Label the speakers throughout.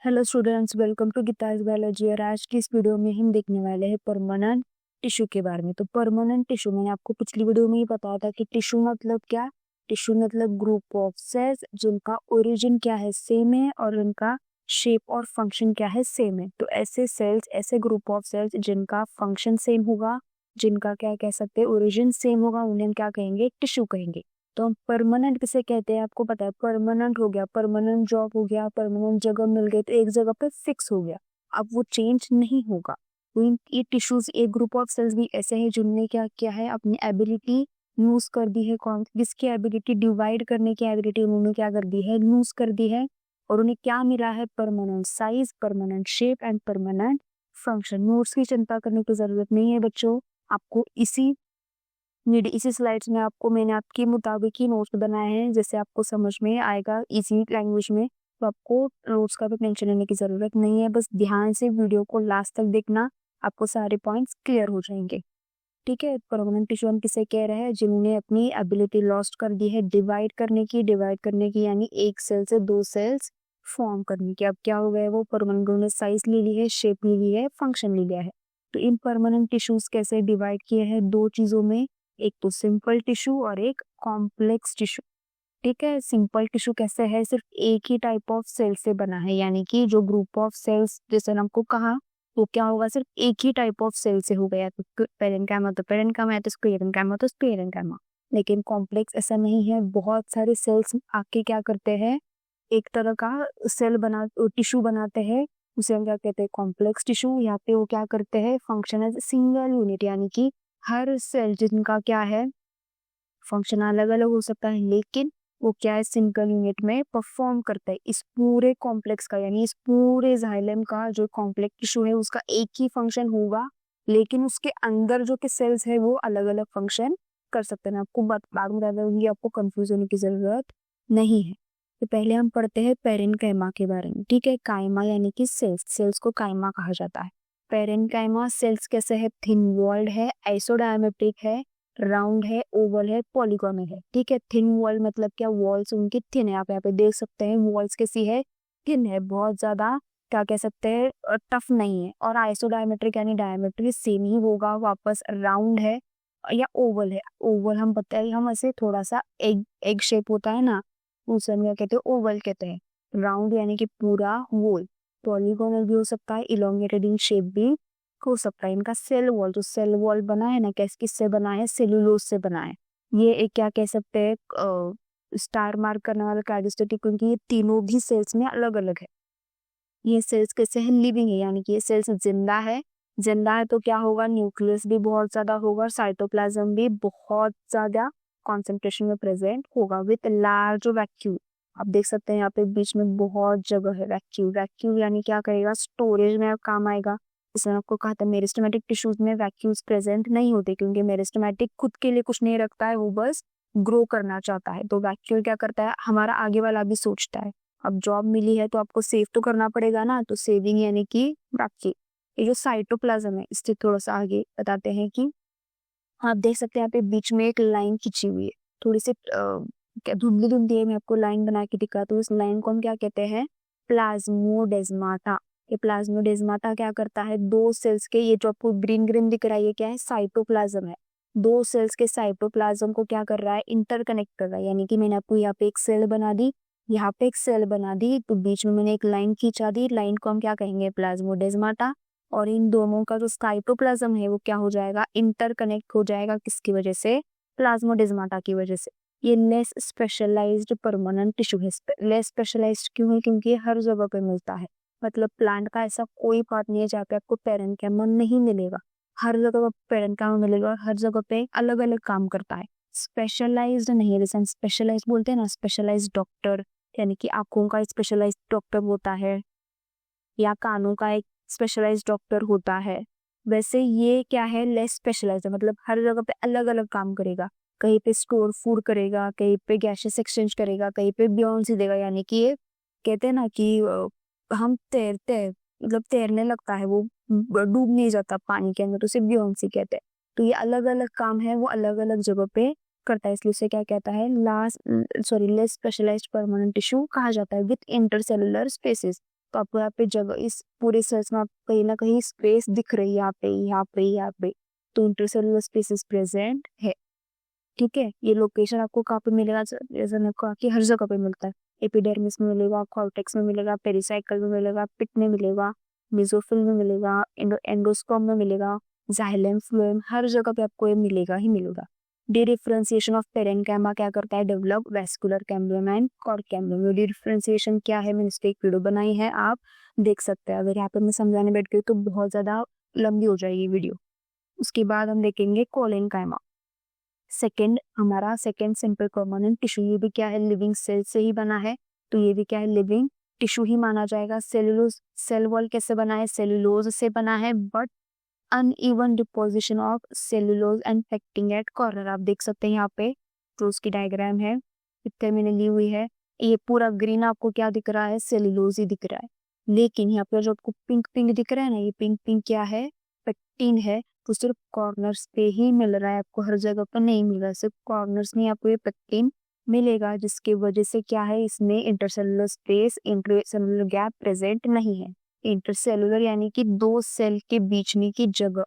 Speaker 1: Hello students, welcome to Geeta's biology. और आज की इस वीडियो में हम देखने वाले हैं परमानेंट टिश्यू के बारे में। तो परमानेंट टिश्यू, मैंने आपको पिछली वीडियो में ही बताया था कि टिश्यू मतलब क्या। टिश्यू मतलब ग्रुप ऑफ सेल्स जिनका ओरिजिन क्या है, सेम है, और उनका शेप और फंक्शन क्या है, सेम है। तो ऐसे सेल्स, ऐसे ग्रुप ऑफ सेल्स जिनका फंक्शन सेम होगा, जिनका क्या कह सकते हैं ओरिजिन सेम होगा, उन्हें हम क्या कहेंगे, टिश्यू कहेंगे। तो हम परमानेंट किसे कहते हैं, आपको पता है। परमानेंट हो गया, परमानेंट जॉब हो गया, परमानेंट जगह मिल गई, तो एक जगह पे फिक्स हो गया, अब वो चेंज नहीं होगा। तो ये टिश्यूज, एक ग्रुप ऑफ सेल्स भी ऐसे हैं जिनने क्या किया है, अपनी एबिलिटी लूज कर दी है। कौन, किसकी एबिलिटी, डिवाइड करने की एबिलिटी उन्होंने क्या कर दी है, लूज कर दी है। और उन्हें क्या मिला है, permanent size, permanent shape and permanent function. Notes की चिंता करने की जरूरत नहीं है बच्चों, आपको इसी स्लाइड्स में आपको मैंने आपके मुताबिक ही नोट्स बनाए हैं, जैसे आपको समझ में आएगा इजी लैंग्वेज में। तो आपको नोट्स का भी टेंशन लेने की जरूरत नहीं है, बस ध्यान से वीडियो को लास्ट तक देखना, आपको सारे पॉइंट्स क्लियर हो जाएंगे। ठीक है। परमानेंट टिश्यू हम किसे कह रहे हैं, जिन्होंने अपनी एबिलिटी लॉस्ट कर दी है डिवाइड करने की यानी एक सेल से दो सेल्स फॉर्म करने की। अब क्या हो गया है, वो परमानेंट ने साइज ले ली है, शेप ले ली है, फंक्शन ले लिया है। तो इन परमानेंट टिश्यूज कैसे डिवाइड किए हैं, दो चीजों में, एक तो सिंपल टिश्यू और एक कॉम्प्लेक्स टिश्यू। ठीक है। सिंपल टिश्यू कैसे है, सिर्फ एक ही टाइप ऑफ सेल से बना है, यानी कि जो ग्रुप ऑफ सेल्स जैसे हमको कहा, तो क्या होगा, सिर्फ एक ही टाइप ऑफ सेल से हो गया। तो पेरेन्काइमा तो पेरेन्काइमा है, तो स्क्लेरेन्काइमा तो स्क्लेरेन्काइमा। लेकिन कॉम्प्लेक्स ऐसा नहीं है, बहुत सारे सेल्स आके क्या करते हैं, एक तरह का सेल बना, टिश्यू बनाते हैं, उसे हम क्या कहते हैं, कॉम्प्लेक्स टिश्यू। यहाँ पे वो क्या करते हैं, फंक्शन एज सिंगल यूनिट, यानी कि हर सेल जिनका क्या है, फंक्शन अलग अलग हो सकता है, लेकिन वो क्या है, सिंगल यूनिट में परफॉर्म करता है। इस पूरे कॉम्प्लेक्स का, यानी इस पूरे जाइलम का जो कॉम्प्लेक्स टिश्यू है, उसका एक ही फंक्शन होगा, लेकिन उसके अंदर जो के सेल्स है वो अलग अलग फंक्शन कर सकते हैं। मैं आपको बाद में बता दूंगी, आपको कंफ्यूज होने की जरूरत नहीं है। तो पहले हम पढ़ते हैं पेरेन्काइमा के बारे में। ठीक है। काइमा यानी कि सेल्स, सेल्स को काइमा कहा जाता है। पेरेन्काइमा सेल्स कैसे है, थिन वॉल्ड है, आइसोडायमेट्रिक है, राउंड है, ओवल है, पॉलीगोनल है। ठीक है। थिन वॉल मतलब क्या, वॉल्स उनकी थिन है, आप यहाँ पे देख सकते हैं वॉल्स कैसी है, थिन है, बहुत ज्यादा क्या कह सकते हैं, टफ नहीं है। और आइसोडायमेट्रिक यानी डायमेट्रिक सेम ही होगा वापस। राउंड है या ओवल है, ओवल हम बताए, हम ऐसे थोड़ा सा एग एग शेप होता है ना, उसे हम क्या कहते हैं, ओवल कहते हैं। राउंड यानी कि पूरा गोल। पॉलीगोनल भी हो सकता है, इलोंगेटेड इन शेप भी हो सकता है। इनका सेल वॉल, जो सेल वॉल बना है ना, कैस किससे बना है, सेलुलोज से बना है। ये एक क्या कह सकते हैं, स्टार मार्क करने वाला कैरेक्टरिस्टिक, क्योंकि ये तीनों भी सेल्स में अलग अलग है। ये सेल्स कैसे है, लिविंग है, यानी कि ये सेल्स जिंदा है। जिंदा है तो क्या होगा, न्यूक्लियस भी बहुत ज्यादा होगा, साइटोप्लाज्म भी बहुत ज्यादा कॉन्सेंट्रेशन में प्रेजेंट होगा, विथ लार्ज वैक्यूल। आप देख सकते हैं यहाँ पे बीच में बहुत जगह है। वैक्यूल, वैक्यूल यानी क्या करेगा, स्टोरेज में काम आएगा। इसमें आपको कहा था मेरिस्टेमेटिक टिश्यूज में वैक्यूल्स प्रेजेंट नहीं होते, क्योंकि मेरिस्टेमेटिक खुद के लिए कुछ नहीं रखता है, वो बस ग्रो करना चाहता है। तो वैक्यूल क्या करता है, हमारा आगे वाला भी सोचता है। अब जॉब मिली है तो आपको सेव तो करना पड़ेगा ना, तो सेविंग यानी कि वैक्यूल। ये जो साइटोप्लाज्म है, इससे थोड़ा सा आगे बताते हैं कि आप देख सकते हैं यहाँ पे बीच में एक लाइन खींची हुई है, थोड़ी सी क्या धुंधली धुंधली है, मैं आपको लाइन बना के दिखाता हूँ। इस लाइन को हम क्या कहते हैं, प्लाज्मोडेस्माटा। ये प्लाज्मोडेस्माटा क्या करता है, दो सेल्स के, ये जो आपको ग्रीन ग्रीन दिख रहा है, ये क्या है, साइटोप्लाज्म है। दो सेल्स के साइटोप्लाज्म को क्या कर रहा है, इंटरकनेक्ट कर रहा है। यानी कि मैंने आपको यहाँ पे एक सेल बना दी, यहाँ पे एक सेल बना दी, तो बीच में मैंने एक लाइन खींचा दी, लाइन को हम क्या कहेंगे, प्लाज्मोडेस्माटा। और इन दोनों का जो साइटोप्लाज्म है वो क्या हो जाएगा, इंटरकनेक्ट हो जाएगा, किसकी वजह से, प्लाज्मोडेस्माटा की वजह से। ये लेस स्पेशलाइज्ड परमानेंट टिश्यू है। लेस स्पेशलाइज्ड क्यों है, क्योंकि ये हर जगह पे मिलता है। मतलब प्लांट का ऐसा कोई पार्ट नहीं है जहाँ पे आपको पेरेन्काइमा नहीं मिलेगा, हर जगह पेरेन्काइमा मिलेगा, और हर जगह पे अलग अलग काम करता है। स्पेशलाइज्ड नहीं है, जैसे हम स्पेशलाइज्ड बोलते हैं ना, स्पेशलाइज्ड डॉक्टर, यानी कि आंखों का स्पेशलाइज्ड डॉक्टर होता है, या कानों का एक स्पेशलाइज्ड डॉक्टर होता है। वैसे ये क्या है, लेस स्पेशलाइज्ड है, मतलब हर जगह पे अलग अलग काम करेगा। कहीं पे स्टोर फूड करेगा, कहीं पे गैसेस एक्सचेंज करेगा, कहीं पे बियॉन्ड ही देगा। यानी कि ये कहते हैं ना कि हम तैरते हैं, मतलब तैरने लगता है वो, डूब नहीं जाता पानी के अंदर, तो उसे बियॉन्ड ही कहते हैं। तो ये अलग अलग काम है, वो अलग अलग जगह पे करता है, इसलिए उसे क्या कहता है, लेस स्पेशलाइज्ड परमानेंट टिश्यू कहा जाता है, विथ इंटरसेलुलर स्पेसिस। तो आपको यहाँ पे जगह, इस पूरे सेल्स में आपको कहीं ना कहीं स्पेस दिख रही है, यहाँ पे यहाँ पे यहाँ पे, तो इंटरसेलुलर स्पेस इज प्रेजेंट है। ठीक है, ये लोकेशन आपको कहाँ पे मिलेगा, जैसे मैंने कहा कि हर जगह पे मिलता है। एपिडर्मिस में मिलेगा, कॉर्टेक्स में मिलेगा, पेरिसाइकल में मिलेगा, पिट में मिलेगा, मेसोफिल में मिलेगा, एंडोस्पर्म में मिलेगा, जाइलम, फ्लोएम, हर जगह पे आपको ये मिलेगा ही मिलेगा। डिफरेंशिएशन ऑफ पेरेन्काइमा क्या करता है, develop vascular cambium and chord cambium. Differentiation क्या है, मैंने इस पे एक वीडियो बनाई है, आप देख सकते हैं। अगर यहाँ पे मैं समझाने बैठ गई तो बहुत ज्यादा लंबी हो जाएगी वीडियो। उसके बाद हम देखेंगे कोलेनकाइमा। सेकेंड, हमारा सेकेंड सिंपल परमानेंट टिश्यू, ये भी क्या है, लिविंग सेल से ही बना है, तो ये भी क्या है, लिविंग टिश्यू ही माना जाएगा। सेलुलोज, सेल वॉल कैसे बना है, सेलुलोज से बना है, but uneven deposition of cellulose and pectin at corner. आप देख सकते हैं यहाँ पे जो उसकी डायग्राम है, पिक्चर मैंने ली हुई है, ये पूरा ग्रीन आपको क्या दिख रहा है, सेलुलोज ही दिख रहा है। लेकिन यहाँ पे जो आपको पिंक पिंक दिख रहा है ना, ये पिंक पिंक क्या है, पेक्टिन है। तो सिर्फ कॉर्नर्स पे ही मिल रहा है, आपको हर जगह पर नहीं मिल रहा है, सिर्फ कॉर्नर्स में आपको ये पेक्टिन मिलेगा, जिसकी वजह से क्या है, इसमें intercellular space, intercellular gap present नहीं है। इंटरसेलुलर यानी कि दो सेल के बीच में की जगह,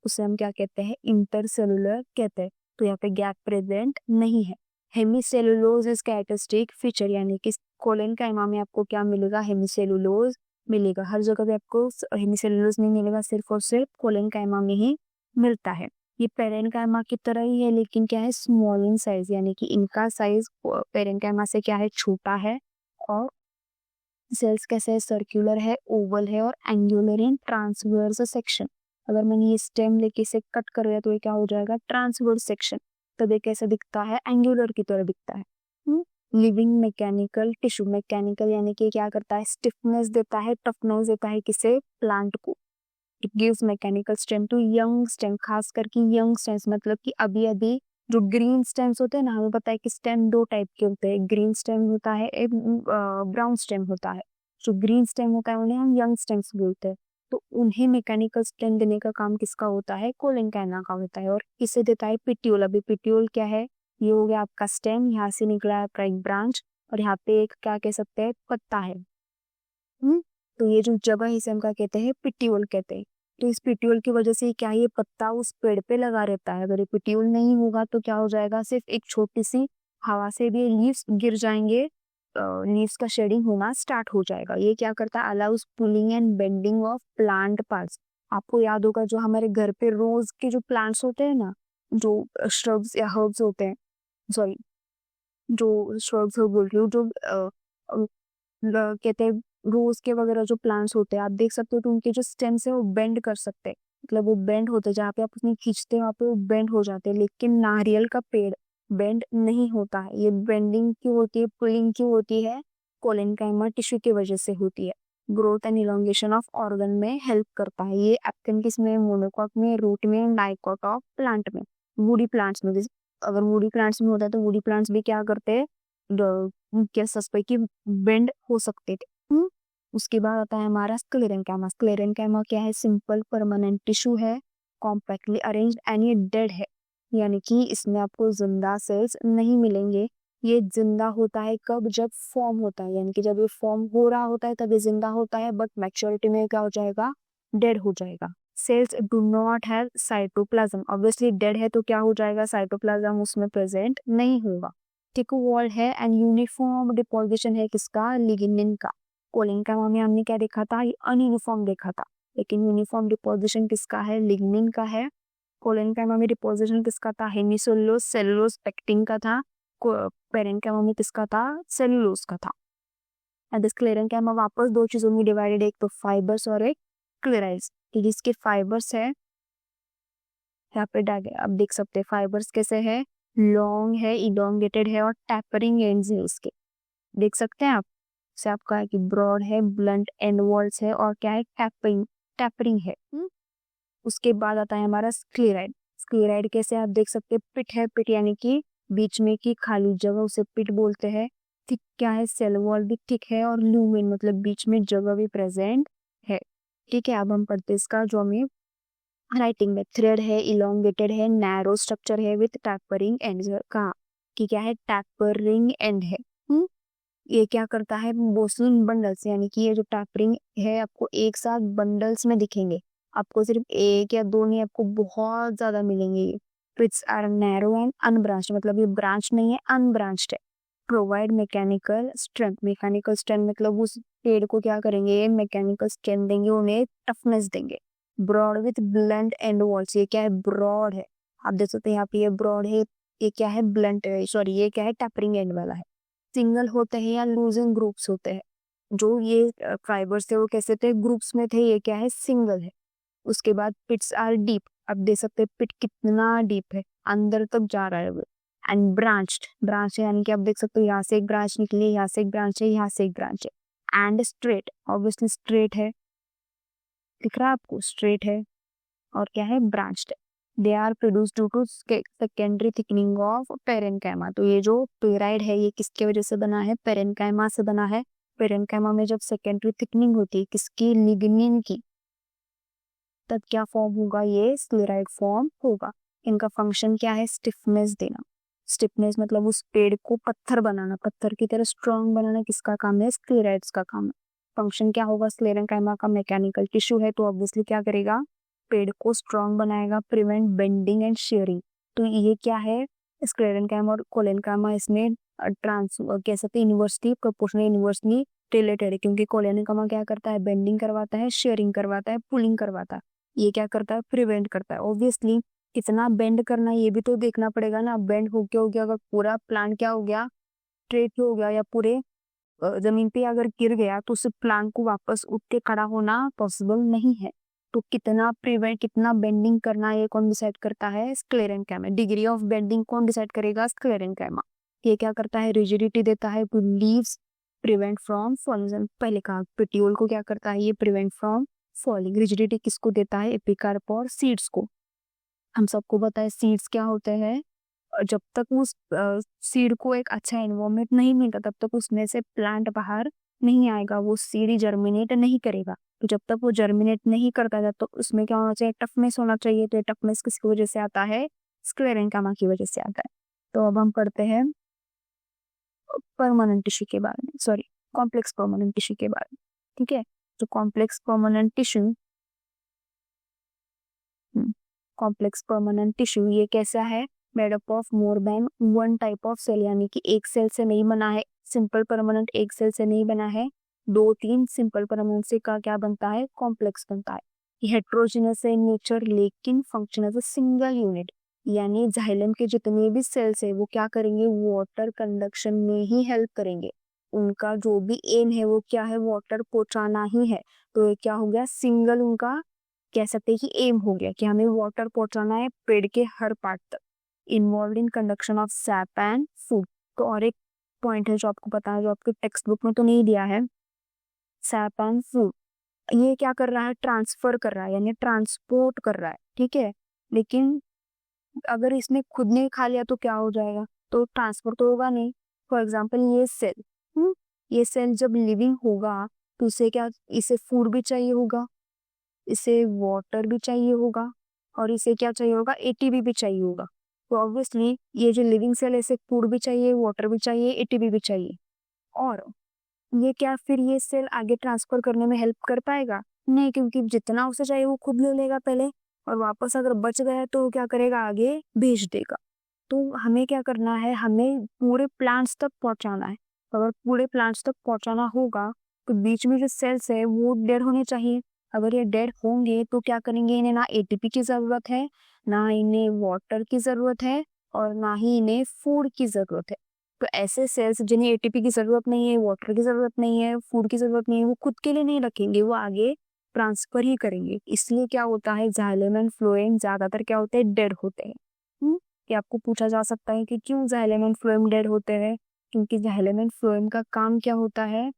Speaker 1: उसे हम क्या कहते हैं, इंटरसेलुलर कहते हैं। तो यहाँ पे गैप प्रेजेंट नहीं है। हेमीसेलुलोज इज कैरेक्टरिस्टिक फीचर, यानी कि कोलेनकाइमा में आपको क्या मिलेगा, हेमीसेलुलोज मिलेगा। हर जगह पे आपको हेमीसेलुलोज नहीं मिलेगा, सिर्फ और सिर्फ कोलेनकाइमा में ही मिलता है। ये पेरेन्काइमा की तरह ही है, लेकिन क्या है, स्मॉल इन साइज, यानी कि इनका साइज पेरेन्काइमा से क्या है, छोटा है। और सेल्स कैसे है, सर्कुलर है, ओवल है और एंगुलर इन ट्रांसवर्स सेक्शन। अगर मैंने ये स्टेम लेके इसे कट कर दिया तो ये क्या हो जाएगा, ट्रांसवर्स सेक्शन। तब ये कैसे दिखता है, एंगुलर की तरह दिखता है। लिविंग मैकेनिकल टिश्यू, मैकेनिकल यानी कि क्या करता है, स्टिफनेस देता है, टफनेस देता है, किसे, प्लांट को। It gives mechanical strength to young stem, खास करके यंग स्टेम्स, मतलब कि अभी अभी जो ग्रीन स्टेम्स होते हैं ना, हमें पता है कि स्टेम दो टाइप के होते हैं, ग्रीन स्टेम होता है, एक ब्राउन स्टेम होता है। जो ग्रीन स्टेम होता है उन्हें हम यंग स्टेम्स बोलते हैं। तो उन्हें मैकेनिकल स्ट्रेंथ देने का काम किसका होता है, कोलेनकाइमा का होता है। और किसे देता है, पिट्यूल। अभी पिट्यूल क्या है, ये हो गया आपका स्टेम, यहाँ से निकला है आपका एक ब्रांच, और यहाँ पे एक क्या कह सकते हैं, पत्ता है। तो ये जो जगह है इसे हम क्या कहते हैं, पिट्यूल कहते हैं। तो इस पिट्यूल की वजह से क्या, ये पत्ता उस पेड़ पे लगा रहता है। अगर ये पिट्यूल नहीं होगा तो क्या हो जाएगा, सिर्फ एक छोटी सी हवा से भी लीव्स गिर जाएंगे, लीव्स का शेडिंग होना स्टार्ट हो जाएगा। ये क्या करता है, allows pulling and bending of plant parts. आपको याद होगा जो हमारे घर पे रोज के जो प्लांट्स होते हैं ना, जो श्रब्स या हर्ब्स होते हैं, सॉरी, जो श्रब्स बोल रही हूँ, जो कहते हैं रोज के वगैरह जो प्लांट्स होते हैं, आप देख सकते हो तो उनके जो स्टेम्स है वो बेंड कर सकते हैं, मतलब वो बेंड होते हैं, जहाँ पे आप उसमें खींचते हैं वहाँ पे वो बेंड हो जाते हैं। लेकिन नारियल का पेड़ बेंड नहीं होता है। ये बेंडिंग क्यों होती है, पुलिंग क्यों होती है, कोलेनकाइमा टिश्यू की वजह से होती है। Growth and elongation of organ में हेल्प करता है ये। एप्कन किस में, मोनोकॉट में, रूट में, डाइकॉट ऑफ प्लांट में, वुडी प्लांट्स में। अगर वुडी प्लांट्स में होता है तो वुडी प्लांट्स भी क्या करते हैं, क्या सस्पेक्ट कि बेंड हो सकते थे। उसके बाद आता है हमारा स्क्लेरेंकाइमा। स्क्लेरेंकाइमा क्या है, सिंपल परमानेंट टिश्यू है, कॉम्पैक्टली अरेंज्ड एंड ये डेड है, यानी कि इसमें आपको जिंदा सेल्स नहीं मिलेंगे। ये जिंदा होता है कब, जब फॉर्म होता है, यानी कि जब ये फॉर्म हो रहा होता है तब ये जिंदा होता है, बट मैच्योरिटी में क्या हो जाएगा, डेड हो जाएगा। Sales do not have cytoplasm, obviously dead है तो क्या हो जाएगा, साइटोप्लाज्म उसमें प्रेजेंट नहीं होगा। थिक वॉल है एंड यूनिफॉर्म डिपोजिशन है किसका, लिग्निन का। कोलेनकाइमा में हमने क्या देखा था, ये अनयूनिफॉर्म देखा था, लेकिन यूनिफॉर्म डिपोजिशन किसका है, लिग्निन का है। कोलेनकाइमा में डिपोजिशन किसका था, हेमिसोलुलोज, सेलुलोज, पेक्टिन का था। पेरेन्काइमा में किसका था, सेलुलोज का था। एंड स्क्लेरेन्काइमा वापस दो चीजों में डिवाइडेड, एक तो फाइबर्स और एक क्लेराइड्स। जिसके फाइबर्स है, यहाँ पे आप देख सकते हैं फाइबर्स कैसे है, लॉन्ग है, इलोंगेटेड है और टैपरिंग एंड्स है उसके, देख सकते हैं आप। से आपका है कि ब्रॉड है, ब्लंट एंड वॉल्स है और क्या है, टैपरिंग टैपरिंग है। उसके बाद आता है हमारा स्क्लेराइड। स्क्लेराइड कैसे आप देख सकते हैं, पिट है, पिट यानी कि बीच में की खाली जगह उसे पिट बोलते हैं। थिक क्या है, सेल वॉल भी थिक है और लूमेन मतलब बीच में जगह भी प्रेजेंट है। ठीक है, अब हम पढ़ते हैं इसका जो हमें राइटिंग में, थ्रेड है, इलोंगेटेड है, नैरो स्ट्रक्चर है विथ टैपरिंग एंड का, कि क्या है, टैपरिंग एंड है। ये क्या करता है, बोसलिन बंडल्स, यानी कि ये जो टैपरिंग है आपको एक साथ बंडल्स में दिखेंगे, आपको सिर्फ एक या दो नहीं, आपको बहुत ज्यादा मिलेंगे ये। Twigs are narrow and unbranched, मतलब ये ब्रांच नहीं है, अनब्रांच्ड है। प्रोवाइड मैकेनिकल स्ट्रेंथ मतलब उस पेड़ को क्या करेंगे, मैकेनिकल स्ट्रेंथ देंगे, उन्हें टफनेस देंगे। Broad with blunt end walls, ये क्या है, ब्रॉड है, आप देख सकते हैं यहाँ पे ये ब्रॉड है, ये क्या है, ब्लंट है, सॉरी ये क्या है, टैपरिंग एंड वाला है। सिंगल होते हैं या लूजिंग ग्रुप्स होते हैं, जो ये फाइबर्स थे वो कैसे थे, ग्रुप्स में थे, ये क्या है, सिंगल है। उसके बाद पिट्स आर डीप, आप देख सकते हैं पिट कितना डीप है, अंदर तक जा रहा है वो। एंड ब्रांच्ड, ब्रांच है यानी कि आप देख सकते हो यहाँ से एक ब्रांच निकली है, यहाँ से एक ब्रांच है, यहाँ से एक ब्रांच है। एंड स्ट्रेट, ऑब्वियसली स्ट्रेट है, दिख रहा है आपको, स्ट्रेट है, और क्या है, ब्रांच्ड है। They are produce due to secondary thickening of parenchyma, तो ये जो पेराइड है ये किसके वजह से बना है, पेरेन्काइमा से बना है। पेरेन्काइमा में जब सेकेंडरी थिकनिंग होती है किसकी, लिग्निन की, तब क्या फॉर्म होगा, ये स्क्लेराइड फॉर्म होगा। इनका फंक्शन क्या है, स्टिफनेस देना। स्टिफनेस मतलब उस पेड़ को पत्थर बनाना, पत्थर की तरह स्ट्रॉन्ग बनाना, किसका काम है, स्क्लेराइड्स का काम है। फंक्शन क्या होगा, स्क्लेरेंकाइमा का मैकेनिकल टिश्यू है तो ऑब्वियसली क्या करेगा, पेड़ को स्ट्रॉन्ग बनाएगा, प्रिवेंट बेंडिंग एंड शेयरिंग। तो ये क्या है, स्क्लेरेंकाइमा और कोलेनकाइमा, इसमें ट्रांस कह सकते हैं इन्वर्सली प्रोपोर्शनल इन्वर्सली रिलेटेड है, क्योंकि कोलेनकाइमा क्या करता है, बेंडिंग करवाता है, शेयरिंग करवाता है, पुलिंग करवाता है। ये क्या करता है, प्रिवेंट करता है। ऑब्वियसली कितना बेंड करना है ये भी तो देखना पड़ेगा ना, बेंड हो गया, अगर पूरा प्लांट क्या हो गया, स्ट्रेट हो गया, या पूरे जमीन पे अगर गिर गया तो उस प्लांट को वापस उठ के खड़ा होना पॉसिबल नहीं है। तो कितना प्रिवेंट, कितना बेंडिंग करना है, ये कौन डिसाइड करता है, स्क्लेरेंकाइमा। डिग्री ऑफ बेंडिंग कौन डिसाइड करेगा, स्क्लेरेंकाइमा। ये क्या करता है, रिजिडिटी देता है to leaves, prevent from falling. पहले कहा पेटियोल को क्या करता है, ये प्रिवेंट फ्रॉम फॉलिंग। रिजिडिटी किसको देता है, एपिकार्प और सीड्स को। हम सबको पता है सीड्स क्या होते हैं, जब तक उस सीड को एक अच्छा एनवायरमेंट नहीं मिलता तब तक उसमें से प्लांट बाहर नहीं आएगा, वो सीड जर्मिनेट नहीं करेगा। तो जब तक वो जर्मिनेट नहीं करता जब तो उसमें क्या होना चाहिए, टफनेस होना चाहिए। तो ये टफनेस किसकी वजह से आता है, स्क्लेरेंकाइमा की वजह से आता है। तो अब हम पढ़ते हैं परमानेंट टिश्यू के बारे में, सॉरी कॉम्प्लेक्स परमानेंट टिश्यू के बारे में। ठीक है, तो complex permanent tissue, complex permanent tissue ये कैसा है, made up of more than one type of cell, यानी कि एक सेल से नहीं बना है। सिंपल परमानेंट एक सेल से नहीं बना है, दो तीन सिंपल परमानेंट से का क्या बनता है, कॉम्प्लेक्स बनता है। ये हेट्रोजीनस है नेचर लेकिन function as a single unit, यानी जाइलम के जितने भी सेल्स है वो क्या करेंगे, वाटर कंडक्शन में ही हेल्प करेंगे। उनका जो भी एम है वो क्या है, वाटर पहुंचाना ही है। तो ये क्या हो गया, सिंगल उनका कह सकते हैं कि एम हो गया कि हमें वाटर पहुंचाना है पेड़ के हर पार्ट तक। Involve in conduction of SAP and food. तो और एक पॉइंट है जो आपको पता है, जो आपके टेक्स्ट बुक में तो नहीं दिया है, सैप एंड फूड। ये क्या कर रहा है, ट्रांसफर कर रहा है, यानी ट्रांसपोर्ट कर रहा है। ठीक है, लेकिन अगर इसने खुद ने खा लिया तो क्या हो जाएगा, तो ट्रांसफर तो होगा नहीं। फॉर एग्जाम्पल ये सेल, ये सेल जब लिविंग होगा तो उसे क्या, इसे फूड भी चाहिए होगा, इसे वाटर भी चाहिए होगा, और इसे क्या चाहिए होगा, एटीपी भी चाहिए होगा। तो ऑब्वियसली ये जो लिविंग सेल है इसे फूड भी चाहिए, वाटर भी चाहिए, एटीपी भी चाहिए। और ये क्या, फिर ये सेल आगे ट्रांसफर करने में हेल्प कर पाएगा नहीं, क्योंकि जितना उसे चाहिए वो खुद ले लेगा पहले, और वापस अगर बच गया तो वो क्या करेगा, आगे भेज देगा। तो हमें क्या करना है, हमें पूरे प्लांट्स तक पहुंचाना है। अगर पूरे प्लांट्स तक पहुंचाना होगा तो बीच में जो सेल्स है वो डेड होने चाहिए। अगर ये डेड होंगे तो क्या करेंगे, इन्हें ना एटीपी की जरूरत है, ना इन्हें वाटर की जरूरत है, और ना ही इन्हें फूड की जरूरत है। तो ऐसे सेल्स जिन्हें एटीपी की जरूरत नहीं है, वाटर की जरूरत नहीं है, फूड की जरूरत नहीं है, वो खुद के लिए नहीं रखेंगे, वो आगे ट्रांसफर ही करेंगे। इसलिए क्या होता है, जाइलम एंड फ्लोएम ज्यादातर क्या होते हैं, डेड होते हैं। कि आपको पूछा जा सकता है कि क्यों जाइलम एंड फ्लोएम डेड होते हैं, क्योंकि जाइलम एंड फ्लोएम का काम क्या होता है,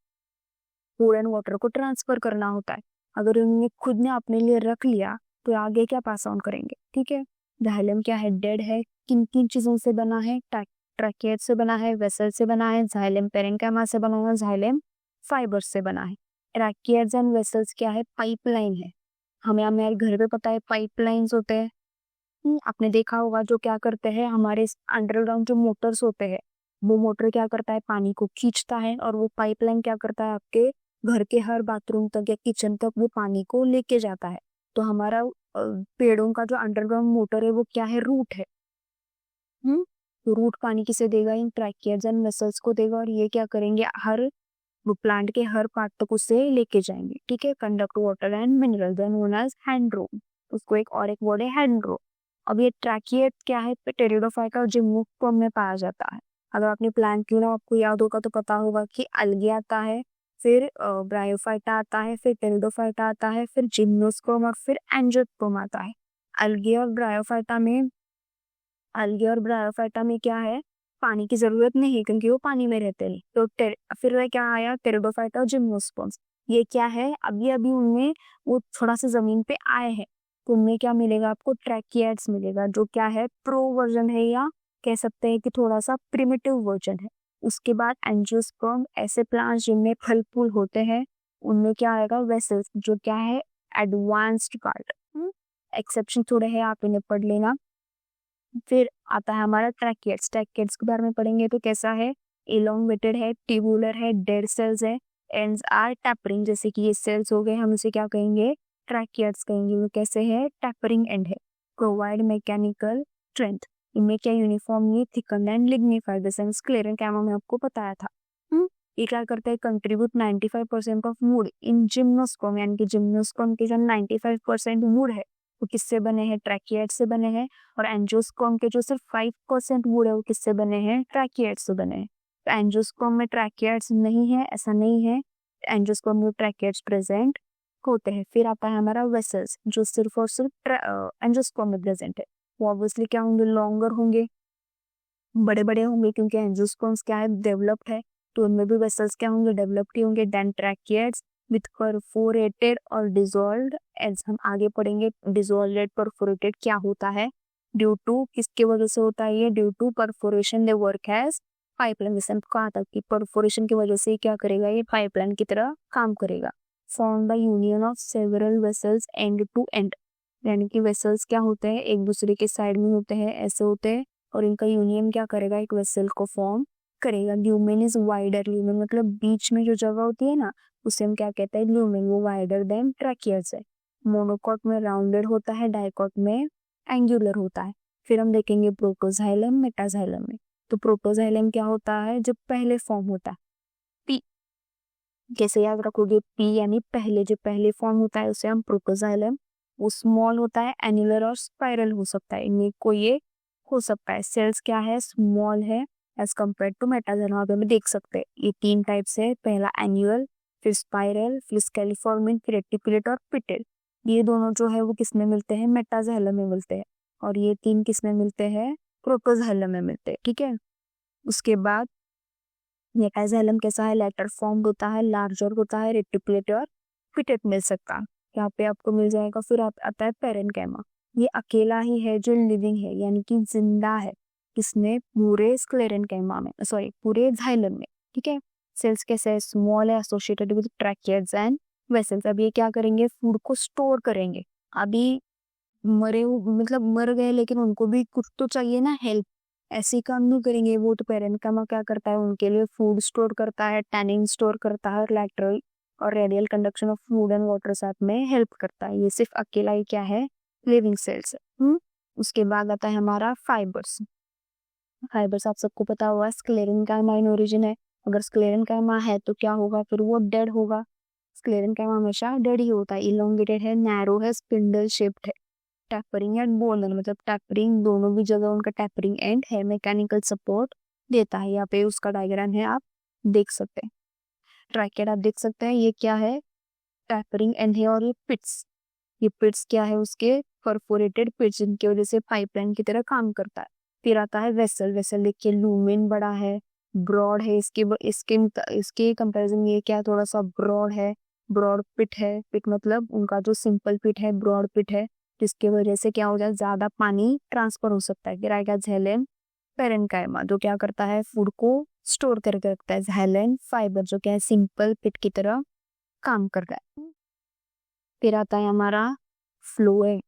Speaker 1: फूड एंड वाटर को ट्रांसफर करना होता है। अगर उन्होंने खुद ने अपने लिए रख लिया तो आगे क्या पास ऑन करेंगे। ठीक है, जाइलम क्या है, डेड है। किन किन चीजों से बना है, ट्रैकेट से बना है, वेसल से बना है, जाइलम पेरेन्काइमा से बना हुआ, जाइलम फाइबर से बना है। ट्रैकेट्स एंड वेसल्स क्या है, पाइपलाइन है। हमें हमारे घर पे पता है पाइपलाइंस होते हैं। आपने देखा होगा जो क्या करते हैं, हमारे अंडरग्राउंड जो मोटर्स होते हैं वो मोटर क्या करता है, पानी को खींचता है, और वो पाइपलाइन क्या करता है, आपके घर के हर बाथरूम तक या किचन तक वो पानी को लेके जाता है। तो हमारा पेड़ों का जो अंडरग्राउंड मोटर है वो क्या है, रूट है। तो रूट पानी किसे देगा, इन ट्रैकियर्स एंड वेसल्स को देगा, और ये क्या करेंगे, हर वो प्लांट के हर पार्ट तक उसे लेके जाएंगे। ठीक है, conduct water and mineral known as हैंड्रो। उसको एक वर्ड है हैंड्रो। अब ये ट्रैकियड क्या है, टेरिडोफाइटा और जिम्नोस्पर्म में पाया जाता है। अगर आपने प्लांट क्यों ना आपको याद होगा तो पता होगा कि अलगे आता है, फिर ब्रायोफाइटा आता है, फिर टेरिडोफाइटा आता है, फिर जिम्नोस्पर्म और फिर एंजियोस्पर्म आता है। अलगे और ब्रायोफाइटा में अलगे और ब्रायोफाइटा में क्या है, पानी की जरूरत नहीं है क्योंकि वो पानी में रहते हैं। तो फिर वह क्या आया, टेरिडोफाइटा और जिम्नोस्पर्म्स। ये क्या है, अभी अभी उनमें वो थोड़ा सा जमीन पे आए हैं, तो उनमें क्या मिलेगा आपको, ट्रैकियड्स मिलेगा, जो क्या है प्रो वर्जन है, या कह सकते हैं कि थोड़ा सा प्रिमिटिव वर्जन है। उसके बाद एंजियोस्पर्म, ऐसे प्लांट्स जिनमें फल फूल होते हैं, उनमें क्या आएगा, वेसल्स, जो क्या है एडवांस्ड पार्ट। एक्सेप्शन थोड़े हैं, आप इन्हें पढ़ लेना। फिर आता है हमारा ट्रैकियड्स। ट्रैकियड्स के बारे में पढ़ेंगे तो कैसा है, इलोंगेटेड है, ट्यूबुलर है, डेड सेल्स है, एंड्स आर टैपरिंग, जैसे कि ये सेल्स हो गए, हम इसे क्या कहेंगे, ट्रैकियड्स कहेंगे। वो कैसे है, टैपरिंग एंड है, प्रोवाइड मैकेनिकल स्ट्रेंथ। इनमें क्या यूनिफॉर्मली थिकन एंड लिग्निफाइड, जैसे स्क्लेरेंकाइमा में आपको बताया था। ये क्या करता है, contribute 95% of would in gymnosperm, यानी कि जिम्नोस्पर्म के जो 95% वुड है वो किससे बने हैं, ट्रैकियड से बने हैं। और एंजियोस्पर्म के जो सिर्फ 5% वुड है वो किससे बने हैं, ट्रैकियड से बने हैं। तो एंजियोस्पर्म में ट्रैकियड्स नहीं है, ऐसा नहीं है, एंजियोस्पर्म में ट्रैकियड्स प्रेजेंट होते हैं। फिर आता है हमारा वेसल्स, जो सिर्फ और सिर्फ एंजियोस्पर्म में प्रेजेंट है। वो ऑब्वियसली क्या होंगे, लॉन्गर होंगे, बड़े बड़े होंगे, क्योंकि एंजियोस्पर्म्स क्या है, डेवलप्ड है, तो उनमें भी वेसल्स क्या होंगे, डेवलप्ड ही होंगे। देन ट्रैकियड्स विथ परफोरेटेड और डिसॉल्व्ड एज, हम आगे पढ़ेंगे डिसॉल्व्ड परफोरेटेड क्या होता है। ड्यू टू किसके वजह से होता है ये, due to perforation they work as pipeline. जैसे हमको कहा था कि परफोरेशन की वजह से क्या करेगा, ये पाइपलाइन की तरह काम करेगा। Form by union of several vessels end to end, यानी कि वेसल्स क्या होते हैं, एक दूसरे के साइड में होते हैं, ऐसे होते हैं, और इनका यूनियन क्या करेगा, एक वेसल को फॉर्म करेगा। ल्यूमेन इज वाइडर, ल्यूमेन मतलब बीच में जो जगह होती है ना, उसे हम क्या कहते हैं, ल्यूमेन, वो वाइडर देन ट्रैकियड्स है। मोनोकॉट में राउंडेड होता है, डाइकॉट में एंगुलर होता है। फिर हम देखेंगे प्रोटोजाइलम, मेटाजाइलम में। तो प्रोटोजाइलम क्या होता है, जब पहले फॉर्म होता है, पी, कैसे याद रखोगे, पी यानी पहले, जो पहले फॉर्म होता है उसे हम प्रोटोजाइलम। वो स्मॉल होता है, एन्युलर और स्पाइरल हो सकता है, इनमें कोई ये हो सकता है। सेल्स क्या है, स्मॉल है एज कम्पेयर टू मेटाजाइलम। आप हमें देख सकते हैं ये तीन टाइप्स है, पहला एन्युअल, फिर स्पाइरल, फिर स्केलिफोर्मिन, फिर रेटिकुलेट और पिटेल। ये दोनों जो है वो किसमें मिलते हैं, मेटाजाइलम में मिलते हैं, और ये तीन किसमें मिलते हैं, प्रोटोजाइलम में मिलते हैं। ठीक है, उसके बाद मेटाजाइलम कैसा है, लेटर फॉर्म होता है, लार्जर होता है, रेटिकुलेट और पिटेट मिल सकता है, यहाँ पे आपको मिल जाएगा। फिर आता है पेरेन्काइमा, ये अकेला ही है जो लिविंग है, यानी कि जिंदा है, किसमें, पूरे स्क्लेरेन्काइमा में, सॉरी पूरे जाइलम में। ठीक है, सेल्स कैसे है, स्मॉल है, एसोसिएटेड विद ट्रैकियड्स एंड वेसल्स। अब ये क्या करेंगे, फूड को स्टोर करेंगे। अभी मतलब मर गए, लेकिन उनको भी कुछ तो चाहिए ना, हेल्प, ऐसे काम नहीं करेंगे वो। तो पेरेन्काइमा क्या करता है, उनके लिए फूड स्टोर करता है, टैनिन स्टोर करता है, और लैटरल और radial conduction of food and water साथ में हेल्प करता है। ये सिर्फ अकेला ही क्या है, लिविंग सेल्स है। उसके बाद आता है हमारा फाइबर्स। फाइबर्स आप सबको पता हुआ, स्क्लेरेन्काइमा इन ओरिजिन है। अगर स्क्लेरेन्काइमा है तो क्या होगा, फिर वो डेड होगा। स्क्लेरेन्काइमा हमेशा डेड ही होता है, इलोंगेटेड है, नैरो है, स्पिंडल शेप्ड है। टैपरिंग एंड बोलन, मतलब टैपरिंग दोनों भी जगह उनका टैपरिंग एंड है, मैकेनिकल सपोर्ट देता है। यहाँ पे उसका डायग्राम है, आप देख सकते हैं। ट्राइकेड आप देख सकते हैं, ये क्या है, टैपरिंग एंड है, और ये पिट्स क्या है, उसके परफोरेटेड पिट्स, जिनकी वजह से पाइपलाइन की तरह काम करता है। फिर आता है वेसल। वेसल देखिए, लूमेन बड़ा है, ब्रॉड है, इसके कंपैरिजन ये क्या थोड़ा सा ब्रॉड है, ब्रॉड पिट है। पिट मतलब उनका जो सिंपल पिट है, ब्रॉड पिट है, जिसकी वजह से क्या हो जाए, ज्यादा पानी ट्रांसफर हो सकता है। फिर आएगा झैलेन पेरेन्काइमा, जो क्या करता है, फूड को स्टोर करके रखता है। झैलेन फाइबर, जो क्या है, सिंपल पिट की तरह काम कर रहा है। फिर आता है हमारा फ्लोएम,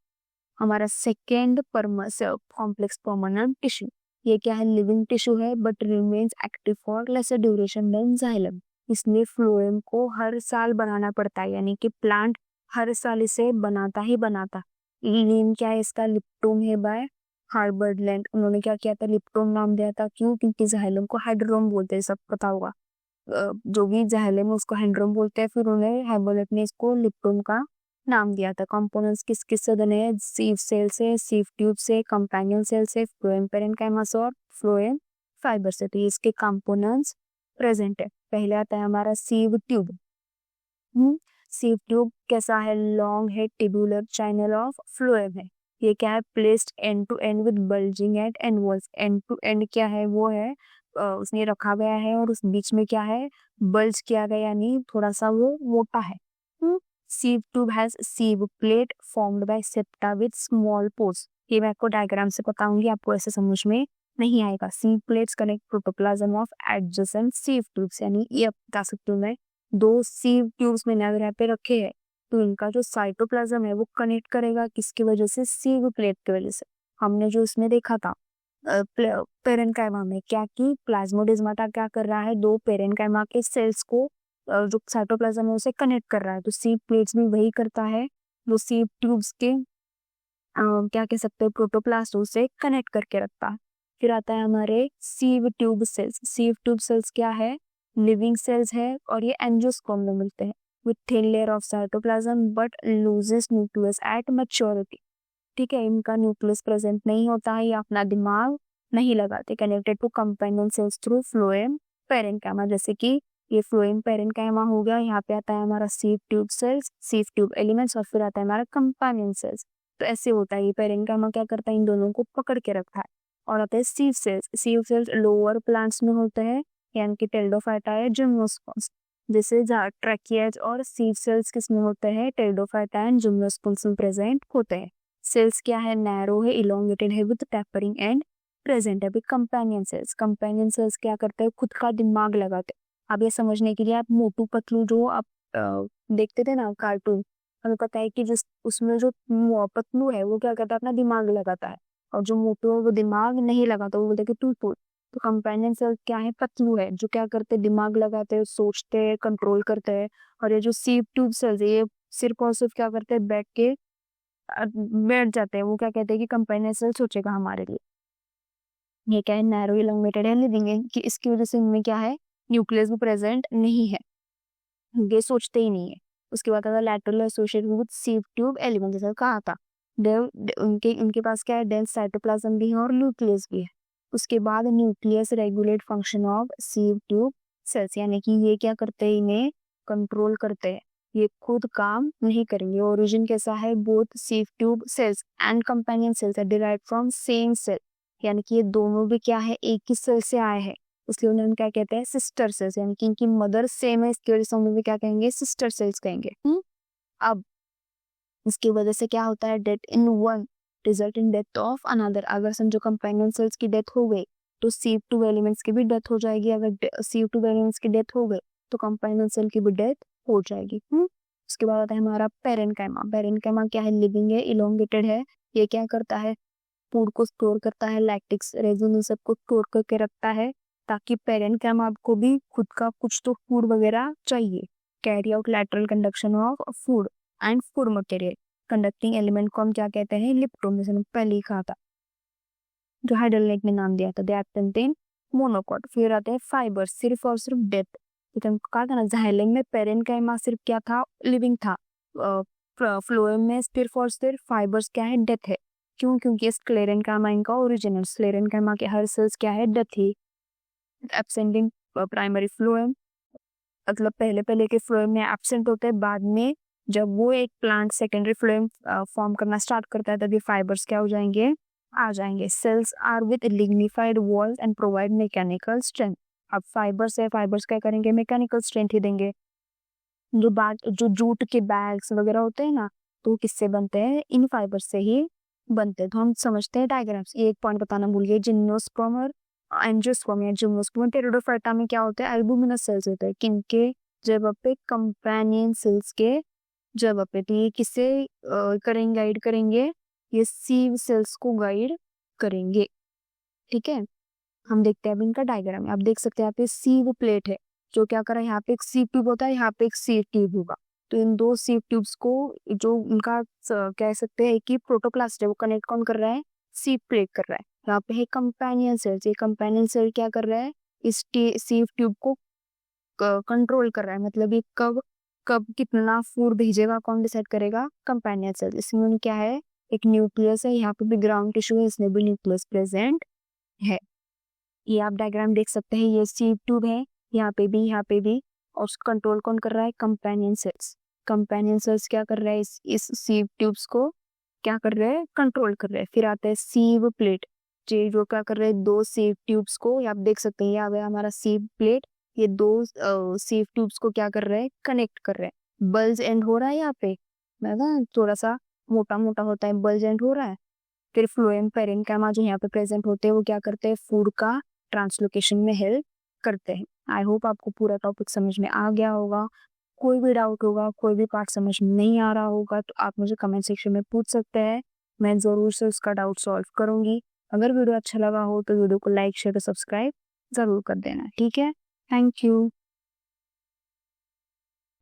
Speaker 1: हमारा सेकेंड कॉम्प्लेक्स परमानेंट टिश्यू। ये क्या है, लिविंग टिश्यू है but remains active for lesser duration than xylem. इसलिए फ्लोएम को हर साल बनाना पड़ता है, यानी कि प्लांट हर साल इसे बनाता ही बनाता। नेम क्या है इसका, लिप्टोम है बाय हार्बर्ड लैंड। उन्होंने क्या किया था, लिप्टोम नाम दिया था, क्यों, क्योंकि जाइलम को हाइड्रोम बोलते हैं, सब पता होगा। जो भी जाइलम है उसको हाइड्रोम बोलते हैं, फिर उन्हें हार्बर्ड ने इसको लिप्टोम का नाम दिया था। कंपोनेंट्स किस किस से बने हैं, सीव सेल से, सीव ट्यूब से, कंपेनियन सेल से, फ्लोएम पेरेन्काइमा से और फ्लोएम फाइबर से। तो ये इसके कंपोनेंट्स प्रेजेंट है। पहले आता है हमारा सीव ट्यूब। सीव ट्यूब कैसा है, लॉन्ग है, ट्यूबुलर चैनल ऑफ फ्लोएम है। ये क्या है, placed end to end with bulging at end walls. End to end क्या है, वो है उसने रखा गया है और उस बीच में क्या है, बल्ज किया गया, यानी थोड़ा सा वो मोटा है। Sieve tube has sieve plate formed by septa with small pores. ये मैं आपको डायग्राम से बताऊंगी, आपको ऐसे समझ में नहीं आएगा। Sieve plates connect protoplasm of adjacent sieve tubes, यानी ये आप बता सकते हो मैं, दो सीव ट्यूब्स मैंने अगर यहाँ पे रखे हैं तो इनका जो साइटोप्लाज्म है वो कनेक्ट करेगा किसकी वजह से, सीव प्लेट की वजह से। हमने जो इसमें देखा था पेरेन्काइमा में क्या कि प्लाज्मोडेस्माटा क्या कर रहा है, दो पेरेन्काइमा के सेल्स को जो साइटोप्लाज्म है उसे कनेक्ट कर रहा है, तो सीव प्लेट्स भी वही करता है, जो सीव ट्यूब्स के क्या कह सकते हैं प्रोटोप्लास्ट उसे कनेक्ट करके रखता है। फिर आता है हमारे सीव ट्यूब सेल्स। सीव ट्यूब सेल्स क्या है, लिविंग सेल्स है और ये एंजियोस्पर्म में मिलते हैं with thin layer of cytoplasm but loses nucleus at maturity. ठीक है, इनका न्यूक्लियस प्रेजेंट नहीं होता है, ये अपना दिमाग नहीं लगाते। Connected to companion cells through phloem parenchyma, जैसे कि ये फ्लोएम पेरेन्काइमा हो गया। यहाँ पे आता है हमारा सीव tube sales, sieve tube elements, और फिर आता है हमारा कंपेनियन सेल्स। तो ऐसे होता है, ये पेरेन्काइमा क्या करता है, इन दोनों को पकड़ के रखता है। और आते हैं सीव सेल्स। सीव सेल्स लोअर प्लांट्स में होते हैं, यानी कि टेरिडोफाइटा है, जिम्नोस्पर्म्स। जैसे ट्रैकियाज और सीव सेल्स किसमें होते हैं, टेरिडोफाइटा एंड जिम्नोस्पर्म्स में प्रेजेंट होते हैं। सेल्स क्या है, नैरो है, इलोंगेटेड है विद टेपरिंग एंड प्रेजेंट है। कंपेनियन सेल्स, कंपेनियन सेल्स क्या करते हैं, खुद का दिमाग लगाते हैं। अब ये समझने के लिए आप मोटू पतलू जो आप देखते थे ना कार्टून, हमें पता है कि जिस उसमें जो पतलू है वो क्या करता है, अपना दिमाग लगाता है, और जो मोटू है वो दिमाग नहीं लगाता, वो बोलते हैं कि तू तू। तो कंपेनियन सेल्स क्या है, पतलू है, जो क्या करते हैं, दिमाग लगाते हैं, सोचते हैं, कंट्रोल करते हैं। और ये जो सीव ट्यूब सेल्स है, ये सिर्फ और सिर्फ क्या करते हैं, बैठ जाते हैं। वो क्या कहते हैं कि कंपेनियन सेल सोचेगा हमारे लिए। ये क्या है, नैरो इलोंगेटेड है, लिविंग है, कि इसकी वजह से इनमें क्या है, न्यूक्लियस भी प्रेजेंट नहीं है, ये सोचते ही नहीं है। उसके बाद आता lateral associated with sieve tube element, जैसा कहा था। उनके उनके पास क्या है, डेंस साइटोप्लाज्म भी है और न्यूक्लियस भी है। उसके बाद nucleus regulate function of सीव tube sales, यानी कि ये क्या करते हैं, इन्हें कंट्रोल करते हैं, ये खुद काम नहीं करेंगे। ओरिजिन कैसा है, both sieve tube cells and companion cells are derived from same cell, यानी कि ये दोनों भी क्या है, एक ही सेल से आए हैं, इसलिए उन्हें क्या कहते हैं, सिस्टर सेल्स, यानी कि इनकी मदर सेम है, इसकी वजह से हम भी क्या कहेंगे, सिस्टर सेल्स कहेंगे। अब इसकी वजह से क्या होता है, death in one result in death of another. अगर समझो कंपेनियन सेल्स की डेथ हो गई तो सीव टू एलिमेंट्स की भी डेथ हो जाएगी, अगर सीव टू एलिमेंट्स की डेथ हो गई तो कंपेनियन सेल की भी डेथ हो जाएगी। उसके बाद आता है हमारा पेरेन्काइमा। पेरेन्काइमा क्या है, लिविंग है, इलोंगेटेड है, ये क्या करता है, फूड को स्टोर करता है, लैक्टिक रेजिन सबको स्टोर करके रखता है, ताकि पेरेन्काइमा को भी खुद का कुछ तो फूड वगैरह चाहिए। Carry out lateral conduction of food and food material. Conducting element को हम क्या कहते हैं, लिप्टोम, जैसे पहले ही कहा था, जो हाइड्रोलाइट ने नाम दिया था, दैट कंटेन मोनोकॉट। फिर आते हैं फाइबर, सिर्फ और सिर्फ डेथ। तो हमको कहा था ना, जाइलम में पेरेन्काइमा सिर्फ क्या था, लिविंग था, फ्लोएम में सिर्फ और सिर्फ फाइबर्स क्या है, डेथ है। क्यों, क्योंकि स्क्लेरेन्काइमा इनका ओरिजिनल, स्क्लेरेन्काइमा के हर सेल्स क्या है, डेथ ही। एब्सेंटिंग प्राइमरी फ्लोएम, मतलब पहले पहले के फ्लोएम में एब्सेंट होते हैं, बाद में जब वो एक प्लांट सेकेंडरी फ्लोएम फॉर्म करना स्टार्ट करता है तभी फाइबर्स क्या हो जाएंगे, आ जाएंगे। Cells are with lignified walls and provide mechanical strength. अब फाइबर्स है, फाइबर्स क्या करेंगे, मैकेनिकल स्ट्रेंथ ही देंगे। जो जूट के बैग्स वगैरह होते हैं ना, तो वो किससे बनते हैं, इन फाइबर से ही बनते हैं। तो हम समझते हैं डायग्राम्स। एक पॉइंट बताना भूल गए, जिम्नोस्पर्म और एंजियोस्पर्म या जिम्नोस्पर्म टेरिडोफाइटा में क्या होता है, एल्बुमिनस सेल्स होते हैं, किनके जगह पे, कंपेनियन सेल्स के जगह पे। तो ये किसे करेंगे, गाइड करेंगे, ये सीव सेल्स को गाइड करेंगे। ठीक है, हम देखते हैं अब इनका डायग्राम। आप देख सकते हैं यहाँ पे सीव प्लेट है, जो क्या कर रहा है, यहाँ पे एक सीव ट्यूब होता है, यहाँ पे एक सीव ट्यूब होगा। तो इन दो सीव ट्यूब्स को जो उनका कह सकते हैं कि प्रोटोप्लास्ट है, वो कनेक्ट कौन कर रहा है, सीव प्लेट कर रहा है। यहाँ पे है कंपेनियन सेल, ये कंपेनियन सेल क्या कर रहा है, इस सीव ट्यूब को कंट्रोल कर रहा है। मतलब ये कब कब कितना फूड भेजेगा कौन डिसाइड करेगा, कंपेनियन सेल। इसमें क्या है, एक न्यूक्लियस है, यहाँ पे भी ग्राउंड टिश्यू है, इसमें भी न्यूक्लियस प्रेजेंट है। ये आप डायग्राम देख सकते हैं, ये सीव ट्यूब है, यहाँ पे भी, यहाँ पे भी। और कंट्रोल कौन कर रहा है, कंपेनियन सेल्स। कंपेनियन सेल्स क्या कर रहा है, इस सीव ट्यूब्स को क्या कर रहे हैं, कंट्रोल कर रहे हैं। फिर आता है सीव प्लेट, ये जो क्या कर रहे हैं, दो सीव ट्यूब्स को, आप देख सकते हैं ये आ गया हमारा सीव प्लेट। ये दो सीव ट्यूब्स को क्या कर रहे हैं, कनेक्ट कर रहे हैं। बल्ज एंड हो रहा है यहाँ पे, ना थोड़ा सा मोटा मोटा होता है, बल्ज एंड हो रहा है। फिर फ्लोएम पेरेन्काइमा जो यहाँ पे प्रेजेंट होते हैं, वो क्या करते हैं, फूड का ट्रांसलोकेशन में हेल्प करते हैं। आई होप आपको पूरा टॉपिक समझ में आ गया होगा। कोई भी डाउट होगा, कोई भी पार्ट समझ में नहीं आ रहा होगा, तो आप मुझे कमेंट सेक्शन में पूछ सकते हैं, मैं ज़रूर से उसका डाउट सॉल्व करूंगी। अगर वीडियो अच्छा लगा हो तो वीडियो को लाइक शेयर और सब्सक्राइब ज़रूर कर देना, ठीक है। Thank you.